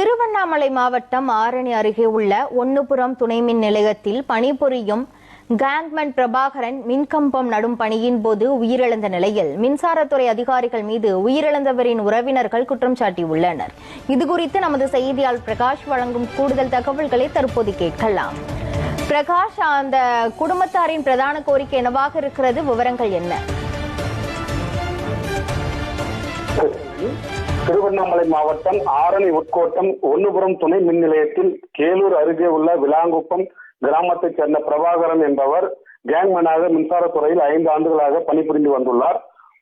திருவண்ணாமலை மாவட்டம் ஆரணி அருகே உள்ள ஒன்னுபுரம் துணை மின் நிலையத்தில் பணிபுரியும் கேங்மேன் பிரபாகரன் மின்கம்பம் நடும் பணியின் போது உயிரிழந்த நிலையில் மின்சாரத்துறை அதிகாரிகள் மீது உயிரிழந்தவரின் உறவினர்கள் குற்றம் சாட்டியுள்ளனர். இதுகுறித்து நமது செய்தியாளர் பிரகாஷ் வழங்கும் கூடுதல் தகவல்களை தற்போது கேட்கலாம். பிரகாஷ், அந்த குடும்பத்தாரின் பிரதான கோரிக்கை என்னவாக இருக்கிறது? விவரங்கள் என்ன? திருவண்ணாமலை மாவட்டம் ஆரணி உட்கோட்டம் ஒன்னுபுரம் துணை மின் நிலையத்தில் கேலூர் அருகே உள்ள விலாங்குப்பம் கிராமத்தைச் சேர்ந்த பிரபாகரன் என்பவர் கேங்மேனாக மின்சாரத்துறையில் 5 ஆண்டுகளாக பணிபுரிந்து வந்துள்ளார்.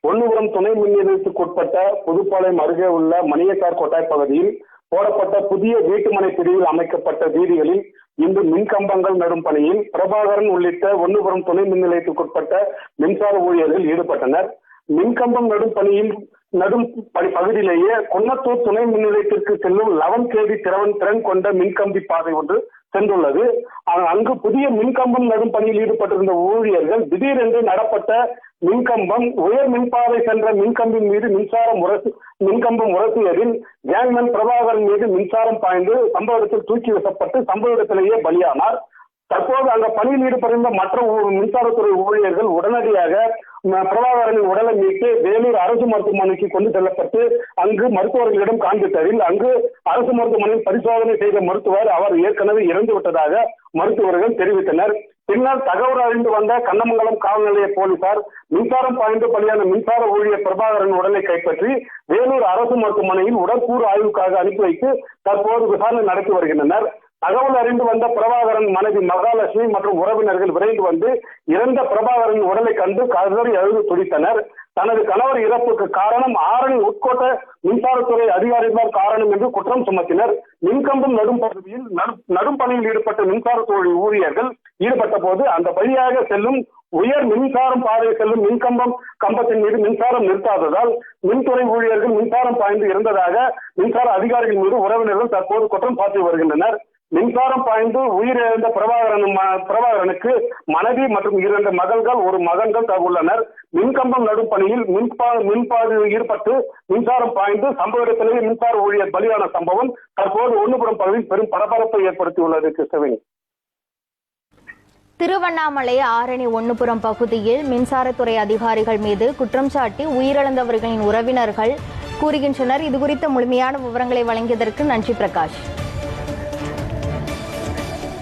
ஒன்னுபுரம் துணை மின் நிலையத்துக்குட்பட்ட புதுப்பாளையம் அருகே உள்ள மணியக்கார் கொட்டாய் பகுதியில் போடப்பட்ட புதிய வீட்டுமனை பிரிவில் அமைக்கப்பட்ட வீதிகளில் இன்று மின்கம்பங்கள் நடும் பணியில் பிரபாகரன் உள்ளிட்ட ஒன்னுபுரம் துணை மின் நிலையத்துக்குட்பட்ட மின்சார ஊழியர்கள் ஈடுபட்டனர். மின்கம்பம் நடும் பணியில் பகுதியிலேயே கொன்னத்தூர் துணை மின் நிலையத்திற்கு செல்லும் 11 kV திறன் கொண்ட மின்கம்பி பாதை ஒன்று சென்றுள்ளது. அங்கு புதிய மின்கம்பம் நடும் பணியில் ஈடுபட்டிருந்த ஊழியர்கள் திடீரென்று நடப்பட்ட மின்கம்பம் உயர் மின்பாதை சென்ற மின்கம்பின் மீது மின்கம்பம் உரசியதில் கேங்மேன் பிரபாகரன் மீது மின்சாரம் பாய்ந்து சம்பவ இடத்தில் தூக்கி வீசப்பட்டு சம்பவ இடத்திலேயே பலியானார். தற்போது அங்க பணியில் ஈடுபட்டிருந்த மற்ற மின்சாரத்துறை ஊழியர்கள் உடனடியாக பிரபாகரனின் உடலை மீட்டு வேலூர் அரசு மருத்துவமனைக்கு கொண்டு செல்லப்பட்டு அங்கு மருத்துவர்களிடம் காண்பித்ததில் அங்கு அரசு மருத்துவமனையில் பரிசோதனை செய்த மருத்துவர் அவர் ஏற்கனவே இறந்து விட்டதாக மருத்துவர்கள் தெரிவித்தனர். பின்னர் தகவல் அறிந்து வந்த கண்ணமங்கலம் காவல் நிலைய போலீசார் மின்சாரம் பாய்ந்து பலியான மின்சார ஊழியர் பிரபாகரன் உடலை கைப்பற்றி வேலூர் அரசு மருத்துவமனையில் உடற்கூறு ஆய்வுக்காக அனுப்பி வைத்து தற்போது விசாரணை நடத்தி வருகின்றனர். தகவல் அறிந்து வந்த பிரபாகரன் மனைவி மகாலட்சுமி மற்றும் உறவினர்கள் விரைந்து வந்து இறந்த பிரபாகரன் உடலை கண்டு கதறி அழுது துடித்தனர். தனது கணவர் இறப்புக்கு காரணம் ஆரணி உட்கோட்ட மின்சாரத்துறை அதிகாரிகள் காரணம் என்று குற்றம் சுமத்தினர். மின்கம்பம் நடும் பகுதியில் நடும் பணியில் ஈடுபட்ட மின்சாரத்துறை ஊழியர்கள் ஈடுபட்ட போது அந்த வழியாக செல்லும் உயர் மின்சாரம் பாதையில் செல்லும் கம்பத்தின் மீது மின்சாரம் நிறுத்தாததால் மின்துறை ஊழியர்கள் மின்சாரம் பாய்ந்து இறந்ததாக மின்சார அதிகாரிகள் மீது உறவினர்கள் தற்போது குற்றம் சாட்டி வருகின்றனர். மின்சாரம் பாய்ந்து உயிரிழந்த பிரபாகரனுக்கு மனைவி மற்றும் 2 மகள்கள் 1 மகன்கள் உள்ளனர். மின்கம்பம் நடும் பணியில் மின்பாதையில் ஈடுபட்டு மின்சாரம் பாய்ந்து சம்பவ இடத்திலேயே மின்சார ஊழியர் பலியான சம்பவம் தற்போது ஒன்னுபுரம் பகுதியில் பெரும் பரபரப்பை ஏற்படுத்தியுள்ளது. கிறிஸ்தவின் திருவண்ணாமலை ஆரணி ஒன்னுபுரம் பகுதியில் மின்சாரத்துறை அதிகாரிகள் மீது குற்றம் சாட்டி உயிரிழந்தவர்களின் உறவினர்கள் கூறுகின்றனர். இதுகுறித்த முழுமையான விவரங்களை வழங்கியதற்கு நன்றி பிரகாஷ்.